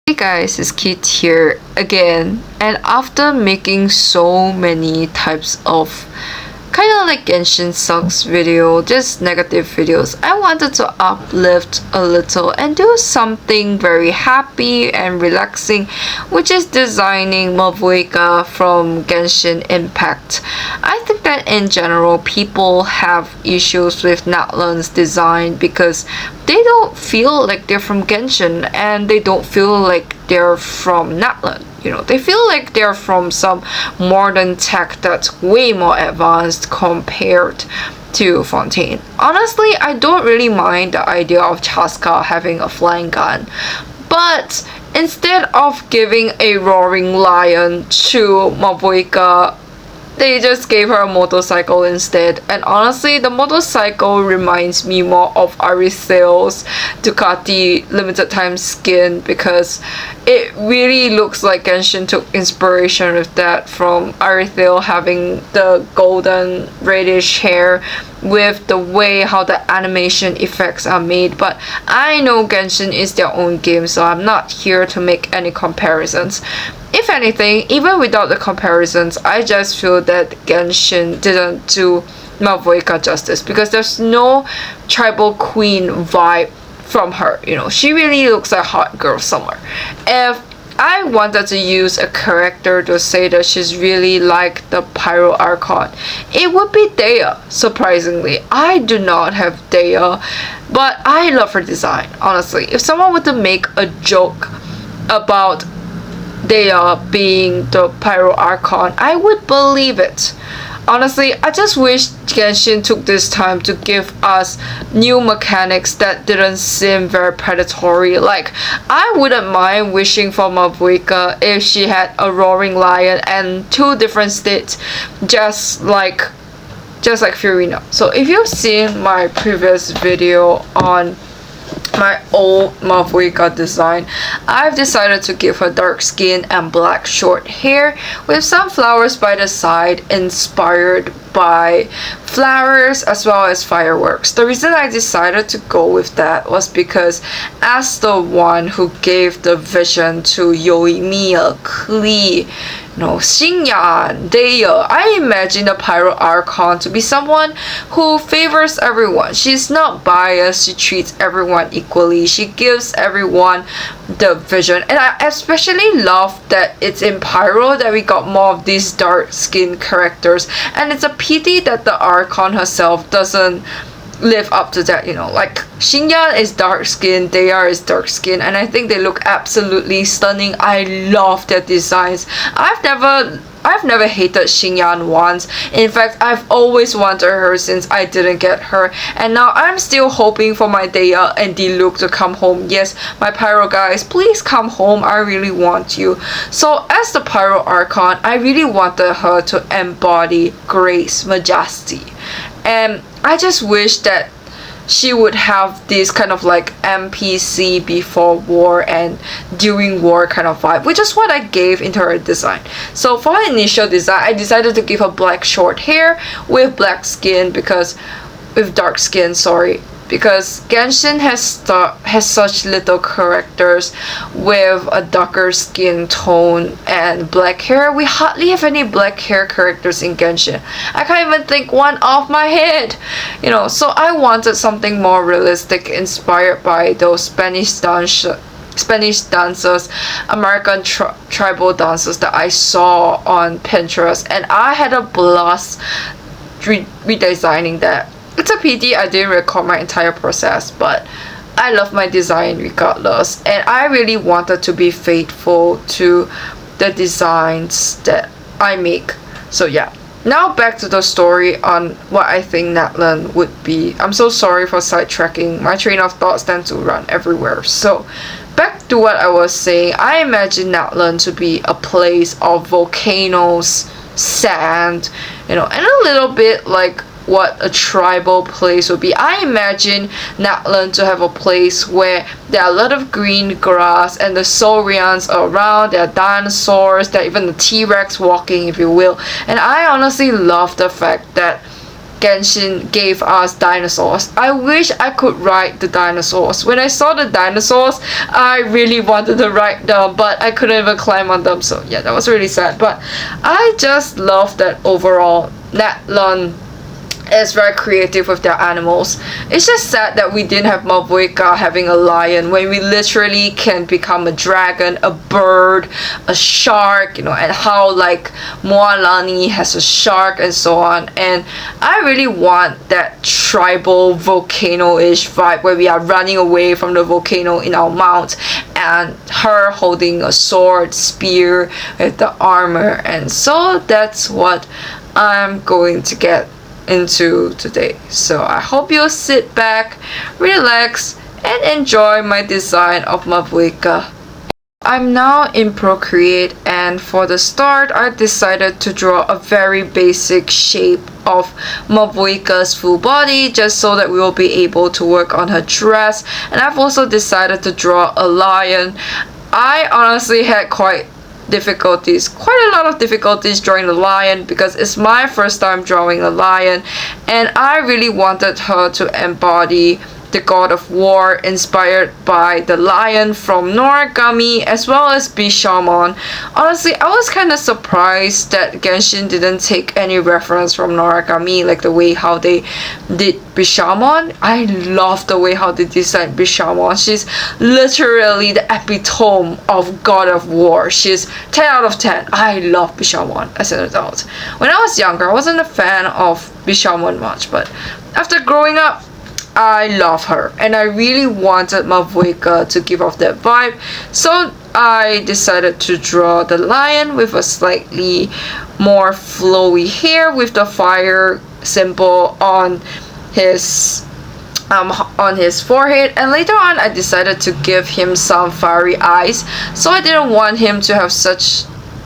Hey guys, it's Kit here again, and after making so many types of kind of like Genshin sucks video, just negative videos, I wanted to uplift a little and do something very happy and relaxing, which is designing Mavuika from Genshin Impact. I think that in general people have issues with Natlan's design because they don't feel like they're from Genshin and they don't feel like they're from Natlan. They feel like they're from some modern tech that's way more advanced compared to Fontaine. Honestly, I don't really mind the idea of Chaska having a flying gun, but instead of giving a roaring lion to Mavuika, they just gave her a motorcycle instead. And honestly, the motorcycle reminds me more of Arithel's Ducati limited time skin because it really looks like Genshin took inspiration with that from Arithel having the golden reddish hair with the way how the animation effects are made. But I know Genshin is their own game, so I'm not here to make any comparisons. If anything, even without the comparisons, I just feel that Genshin didn't do Mavuika justice because there's no tribal queen vibe from her. She really looks like a hot girl somewhere. If I wanted to use a character to say that she's really like the Pyro Archon, it would be Dea, surprisingly. I do not have Dea, but I love her design, honestly. If someone were to make a joke about Dea being the Pyro Archon, I would believe it. Honestly, I just wish Genshin took this time to give us new mechanics that didn't seem very predatory. Like, I wouldn't mind wishing for Mavuika if she had a roaring lion and two different states, just like Furina. So if you've seen my previous video on my old Mavuika design, I've decided to give her dark skin and black short hair with some flowers by the side inspired by flowers as well as fireworks. The reason I decided to go with that was because as the one who gave the vision to Yoimiya, Klee, Xingyan, Dea, I imagine the Pyro Archon to be someone who favors everyone. She's not biased, she treats everyone equally, she gives everyone the vision. And I especially love that it's in Pyro that we got more of these dark skinned characters, and it's a pity that the Archon herself doesn't live up to that. Like Xingyan is dark skinned, Dea is dark skinned, and I think they look absolutely stunning. I love their designs. I've never hated Xingyan once. In fact, I've always wanted her since I didn't get her, and now I'm still hoping for my Dea and Diluc to come home. Yes, my Pyro guys, please come home. I really want you. So as the Pyro Archon, I really wanted her to embody grace, majesty, and I just wish that she would have this kind of like NPC before war and during war kind of vibe, which is what I gave into her design. So for her initial design, I decided to give her black short hair with dark skin because Genshin has such little characters with a darker skin tone and black hair. We hardly have any black hair characters in Genshin. I can't even think one off my head. So I wanted something more realistic, inspired by those Spanish dancers, American tribal dancers that I saw on Pinterest, and I had a blast redesigning that. It's a pity I didn't record my entire process, but I love my design regardless, and I really wanted to be faithful to the designs that I make. So yeah, now back to the story on what I think Natlan would be. I'm so sorry for sidetracking. My train of thoughts tend to run everywhere. So back to what I was saying, I imagine Natlan to be a place of volcanoes, sand, and a little bit like what a tribal place would be. I imagine Natlan to have a place where there are a lot of green grass and the Saurians are around, there are dinosaurs, there are even the T-Rex walking, if you will. And I honestly love the fact that Genshin gave us dinosaurs. I wish I could ride the dinosaurs. When I saw the dinosaurs, I really wanted to ride them, but I couldn't even climb on them. So yeah, that was really sad. But I just love that overall Netlon is very creative with their animals. It's just sad that we didn't have Mavuika having a lion when we literally can become a dragon, a bird, a shark, and how like Moalani has a shark and so on. And I really want that tribal volcano-ish vibe where we are running away from the volcano in our mount and her holding a sword, spear with the armor. And so that's what I'm going to get into today. So I hope you'll sit back, relax, and enjoy my design of Mavuika. I'm now in Procreate, and for the start I decided to draw a very basic shape of Mavuika's full body just so that we will be able to work on her dress. And I've also decided to draw a lion. I honestly had quite a lot of difficulties drawing the lion because it's my first time drawing a lion, and I really wanted her to embody the god of war inspired by the lion from Noragami as well as Bishamon. Honestly, I was kind of surprised that Genshin didn't take any reference from Noragami, like the way how they did Bishamon. I love the way how they designed Bishamon. She's literally the epitome of god of war. She's 10 out of 10. I love Bishamon as an adult. When I was younger, I wasn't a fan of Bishamon much, but after growing up, I love her, and I really wanted Mavuika to give off that vibe. So I decided to draw the lion with a slightly more flowy hair with the fire symbol on his forehead, and later on I decided to give him some fiery eyes. So I didn't want him to have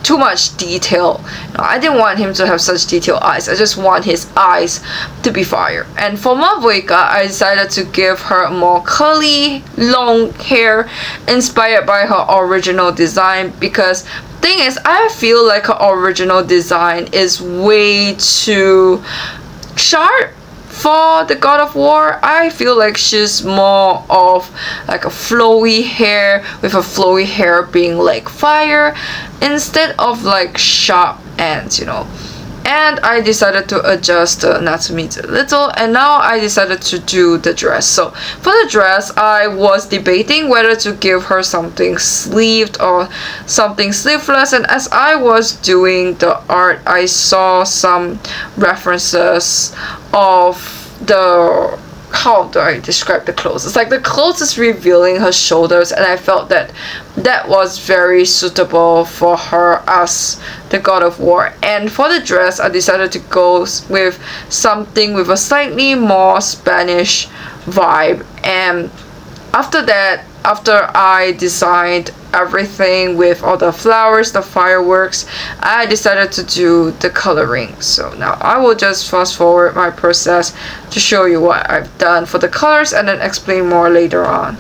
too much detail. No, I didn't want him to have such detailed eyes. I just want his eyes to be fire. And for Mavuika, I decided to give her more curly, long hair inspired by her original design, because thing is, I feel like her original design is way too sharp for the god of war. I feel like she's more of like a flowy hair, with her flowy hair being like fire instead of like sharp ends, And I decided to adjust the anatomy a little, and now I decided to do the dress. So for the dress, I was debating whether to give her something sleeved or something sleeveless, and as I was doing the art, I saw some references of how do I describe the clothes? It's like the clothes is revealing her shoulders, and I felt that was very suitable for her as the god of war. And for the dress, I decided to go with something with a slightly more Spanish vibe. And after I designed everything with all the flowers, the fireworks, I decided to do the coloring. So now I will just fast forward my process to show you what I've done for the colors and then explain more later on.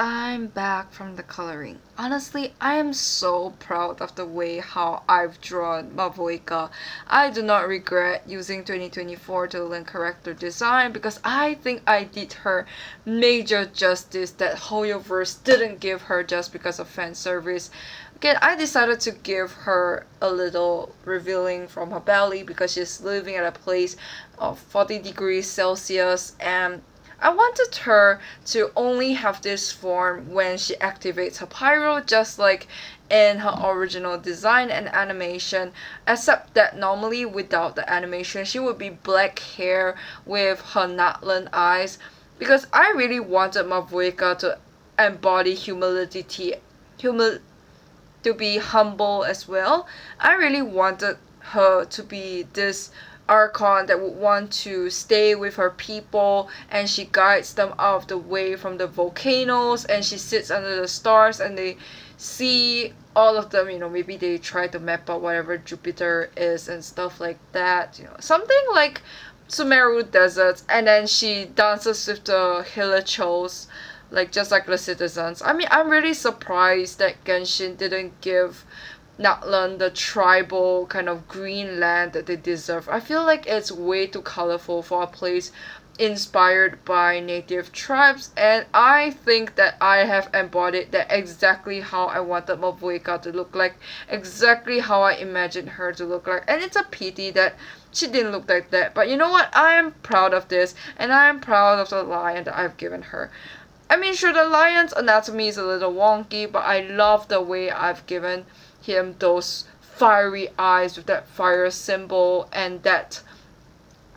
I'm back from the coloring. Honestly, I am so proud of the way how I've drawn Mavuika. I do not regret using 2024 to learn character design, because I think I did her major justice that Hoyoverse didn't give her just because of fan service. Again, I decided to give her a little revealing from her belly because she's living at a place of 40 degrees Celsius, and I wanted her to only have this form when she activates her pyro, just like in her original design and animation, except that normally without the animation she would be black hair with her Natlan eyes, because I really wanted Mavuika to embody to be humble as well. I really wanted her to be this Archon that would want to stay with her people, and she guides them out of the way from the volcanoes, and she sits under the stars and they see all of them, maybe they try to map out whatever Jupiter is and stuff like that, something like Sumeru deserts, and then she dances with the Hilichos, like just like the citizens. I mean, I'm really surprised that Genshin didn't give Natlan the tribal kind of green land that they deserve. I feel like it's way too colorful for a place inspired by native tribes, and I think that I have embodied that exactly how I wanted Mavuika to look like, exactly how I imagined her to look like, and it's a pity that she didn't look like that. But you know what? I am proud of this, and I am proud of the lion that I've given her. I mean, sure, the lion's anatomy is a little wonky, but I love the way I've given him those fiery eyes with that fire symbol and that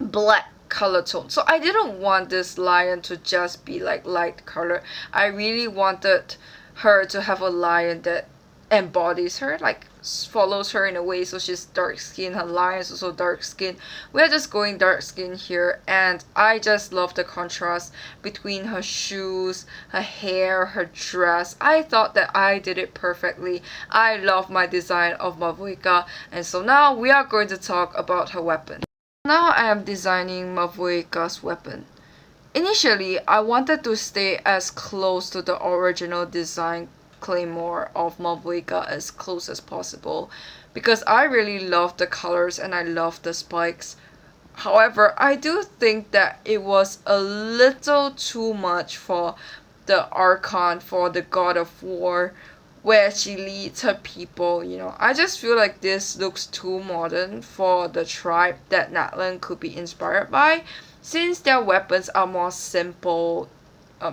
black color tone. So I didn't want this lion to just be like light color. I really wanted her to have a lion that embodies her, like follows her in a way. So she's dark skin, her lion is also dark skin. We're just going dark skin here, and I just love the contrast between her shoes, her hair, her dress. I thought that I did it perfectly. I love my design of Mavuika, and so now we are going to talk about her weapon. Now I am designing Mavuika's weapon. Initially, I wanted to stay as close to the original design claymore of Mavuika as close as possible because I really love the colors and I love the spikes. However, I do think that it was a little too much for the Archon, for the God of War, where she leads her people, I just feel like this looks too modern for the tribe that Natlan could be inspired by, since their weapons are more simple,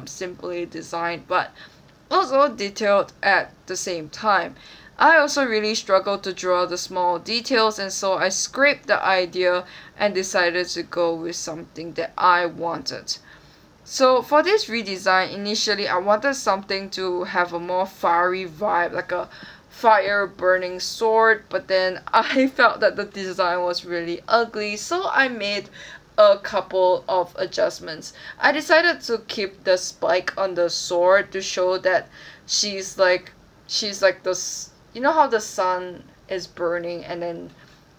simply designed, but also detailed at the same time. I also really struggled to draw the small details, and so I scraped the idea and decided to go with something that I wanted. So for this redesign, initially I wanted something to have a more fiery vibe, like a fire burning sword, but then I felt that the design was really ugly, so I made a couple of adjustments. I decided to keep the spike on the sword to show that she's like this, how the sun is burning and then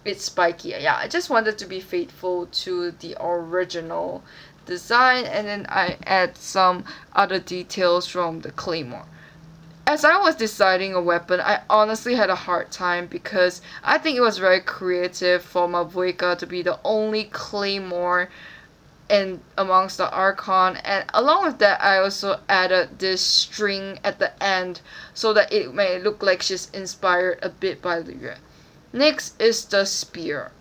it's spiky. Yeah, I just wanted to be faithful to the original design, and then I add some other details from the claymore. As I was deciding a weapon, I honestly had a hard time because I think it was very creative for Mavuika to be the only claymore in amongst the Archon, and along with that I also added this string at the end so that it may look like she's inspired a bit by the Yue. Next is the spear.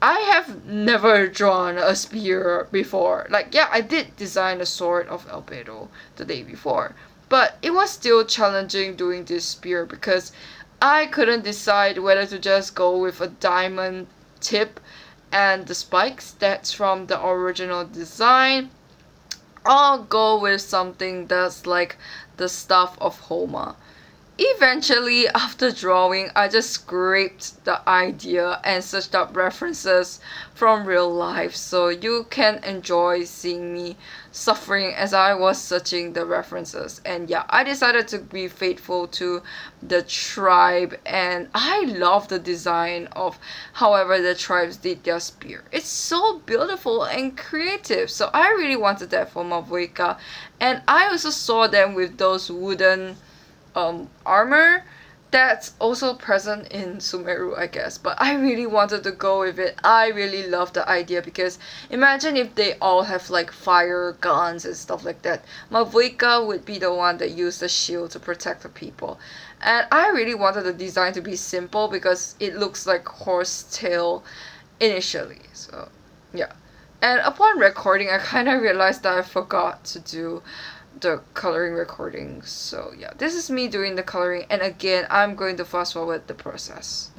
I have never drawn a spear before. Like, yeah, I did design a sword of Albedo the day before, but it was still challenging doing this spear because I couldn't decide whether to just go with a diamond tip and the spikes that's from the original design, or go with something that's like the stuff of Homa. Eventually, after drawing, I just scraped the idea and searched up references from real life so you can enjoy seeing me suffering as I was searching the references. And yeah, I decided to be faithful to the tribe, and I love the design of however the tribes did their spear. It's so beautiful and creative, so I really wanted that for Mavuika. And I also saw them with those wooden armor that's also present in Sumeru, I guess, but I really wanted to go with it. I really love the idea because imagine if they all have like fire guns and stuff like that. Mavuika would be the one that used the shield to protect the people, and I really wanted the design to be simple because it looks like horsetail initially. So yeah, and upon recording I kind of realized that I forgot to do the coloring recording. So yeah, this is me doing the coloring, and again I'm going to fast forward the process.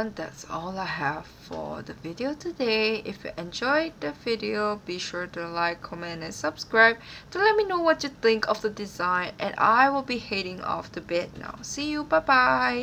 everyone, that's all I have for the video today. If you enjoyed the video, be sure to like, comment, and subscribe to let me know what you think of the design. And I will be heading off to bed now. See you. Bye bye.